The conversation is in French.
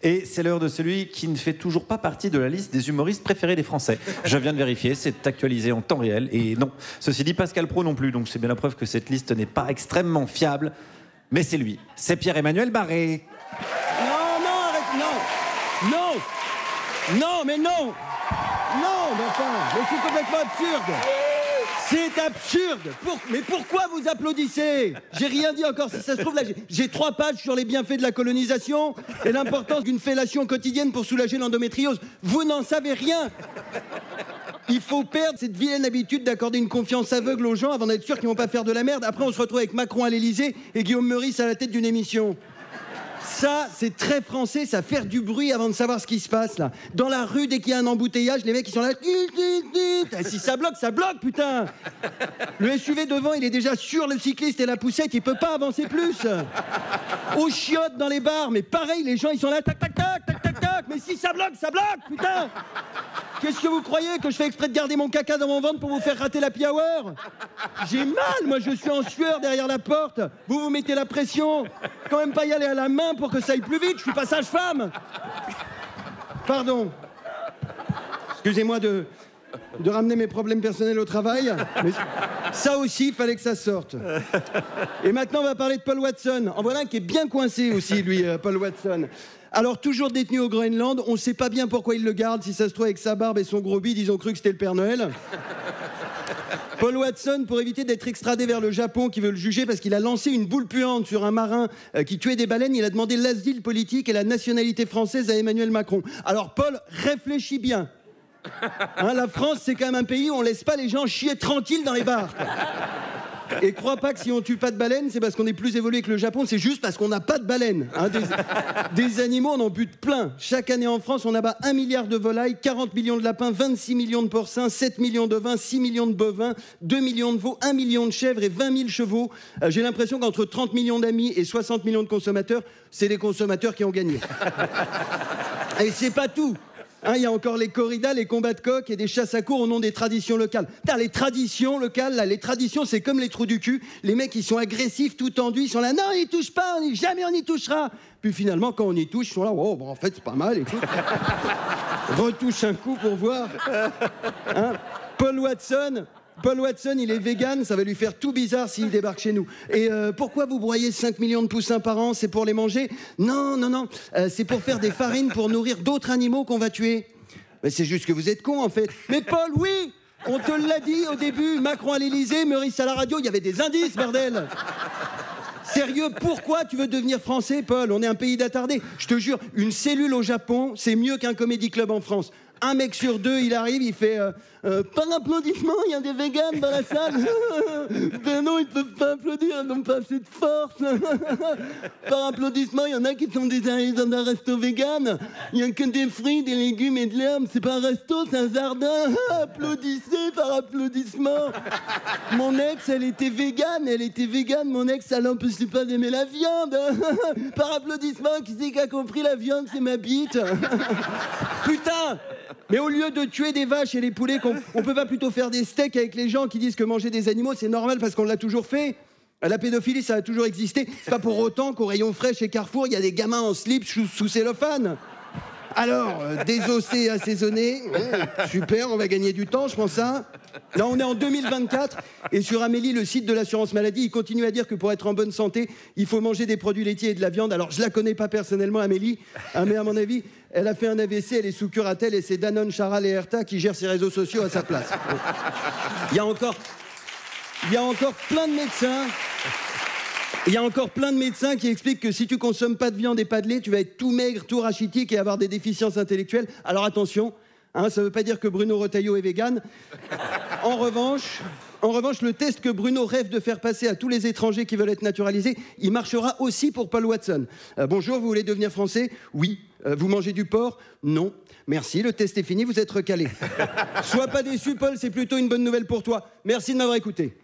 Et c'est l'heure de celui qui ne fait toujours pas partie de la liste des humoristes préférés des Français. Je viens de vérifier, c'est actualisé en temps réel. Et non, ceci dit, Pascal Praud non plus. Donc c'est bien la preuve que cette liste n'est pas extrêmement fiable. Mais c'est lui, c'est Pierre-Emmanuel Barré. Non, non, arrête, non. Non. Non, mais non. Non, mais enfin, mais c'est complètement absurde. C'est absurde. Mais pourquoi vous applaudissez? J'ai rien dit encore. Si ça se trouve, là, j'ai 3 pages sur les bienfaits de la colonisation et l'importance d'une fellation quotidienne pour soulager l'endométriose. Vous n'en savez rien. Il faut perdre cette vilaine habitude d'accorder une confiance aveugle aux gens avant d'être sûr qu'ils vont pas faire de la merde. Après, on se retrouve avec Macron à l'Élysée et Guillaume Meurice à la tête d'une émission. Ça, c'est très français, ça faire du bruit avant de savoir ce qui se passe, là. Dans la rue, dès qu'il y a un embouteillage, les mecs, ils sont là... Si ça bloque, putain. Le SUV devant, il est déjà sur le cycliste et la poussette, il peut pas avancer plus. Aux chiottes dans les bars, mais pareil, les gens, ils sont là... Tac, tac, tac, tac, tac, tac. Mais si ça bloque, putain. Qu'est-ce que vous croyez? Que je fais exprès de garder mon caca dans mon ventre pour vous faire rater l'happy hour? J'ai mal, moi, je suis en sueur derrière la porte. Vous mettez la pression. Quand même pas y aller à la main pour que ça aille plus vite, je suis pas sage-femme. Pardon. Excusez-moi de ramener mes problèmes personnels au travail. Mais ça aussi, il fallait que ça sorte. Et maintenant, on va parler de Paul Watson. En voilà un qui est bien coincé aussi, lui, Paul Watson. Alors, toujours détenu au Groenland, on ne sait pas bien pourquoi il le garde. Si ça se trouve, avec sa barbe et son gros bide, ils ont cru que c'était le Père Noël. Paul Watson, pour éviter d'être extradé vers le Japon, qui veut le juger parce qu'il a lancé une boule puante sur un marin qui tuait des baleines, il a demandé l'asile politique et la nationalité française à Emmanuel Macron. Alors, Paul, réfléchis bien. Hein, la France, c'est quand même un pays où on laisse pas les gens chier tranquilles dans les bars. Et crois pas que si on tue pas de baleines, c'est parce qu'on est plus évolué que le Japon, c'est juste parce qu'on n'a pas de baleines. Hein, des animaux, on en bute plein. Chaque année en France, on abat 1 milliard de volailles, 40 millions de lapins, 26 millions de porcins, 7 millions de vins, 6 millions de bovins, 2 millions de veaux, 1 million de chèvres et 20 000 chevaux. J'ai l'impression qu'entre 30 millions d'amis et 60 millions de consommateurs, c'est les consommateurs qui ont gagné. Et c'est pas tout. Hein, il y a encore les corridas, les combats de coqs et des chasses à courre au nom des traditions locales. Putain, les traditions locales, là, les traditions, c'est comme les trous du cul. Les mecs, ils sont agressifs, tout tendus, ils sont là, non, on n'y touche pas, jamais on y touchera. Puis finalement, quand on y touche, ils sont là, oh, bon, en fait, c'est pas mal, écoute. Retouche un coup pour voir. Hein, Paul Watson, il est vegan, ça va lui faire tout bizarre s'il débarque chez nous. Et pourquoi vous broyez 5 millions de poussins par an? C'est pour les manger? Non, c'est pour faire des farines pour nourrir d'autres animaux qu'on va tuer. Mais c'est juste que vous êtes con, en fait. Mais Paul, oui, on te l'a dit au début, Macron à l'Élysée, Meurice à la radio, il y avait des indices, bordel. Sérieux, pourquoi tu veux devenir français, Paul? On est un pays d'attardés. Je te jure, une cellule au Japon, c'est mieux qu'un comédie club en France. Un mec sur 2, il arrive, il fait par applaudissement, il y a des véganes dans la salle. Ben non, ils peuvent pas applaudir, ils n'ont pas assez de force. Par applaudissement, il y en a qui sont dans un resto vegan. Il n'y a que des fruits, des légumes et de l'herbe. C'est pas un resto, c'est un jardin. Applaudissez par applaudissement. Mon ex, elle était végane, mon ex, ça l'empêchait pas d'aimer la viande. Par applaudissement, qui c'est qui a compris la viande, c'est ma bite. Putain! Mais au lieu de tuer des vaches et les poulets, on peut pas plutôt faire des steaks avec les gens qui disent que manger des animaux, c'est normal parce qu'on l'a toujours fait? La pédophilie, ça a toujours existé. C'est pas pour autant qu'au rayon frais chez Carrefour, il y a des gamins en slip sous cellophane. Alors, désossé, assaisonné, super, on va gagner du temps, je pense ça. Là, on est en 2024, et sur Amélie, le site de l'assurance maladie, il continue à dire que pour être en bonne santé, il faut manger des produits laitiers et de la viande. Alors, je la connais pas personnellement, Amélie, mais à mon avis, elle a fait un AVC, elle est sous curatelle, et c'est Danone, Charal et Erta qui gèrent ses réseaux sociaux à sa place. Il y a encore plein de médecins... Il y a encore plein de médecins qui expliquent que si tu consommes pas de viande et pas de lait, tu vas être tout maigre, tout rachitique et avoir des déficiences intellectuelles. Alors attention, hein, ça veut pas dire que Bruno Retailleau est vegan. En revanche, le test que Bruno rêve de faire passer à tous les étrangers qui veulent être naturalisés, il marchera aussi pour Paul Watson. Bonjour, vous voulez devenir français? Oui. Vous mangez du porc? Non. Merci, le test est fini, vous êtes recalé. Sois pas déçu, Paul, c'est plutôt une bonne nouvelle pour toi. Merci de m'avoir écouté.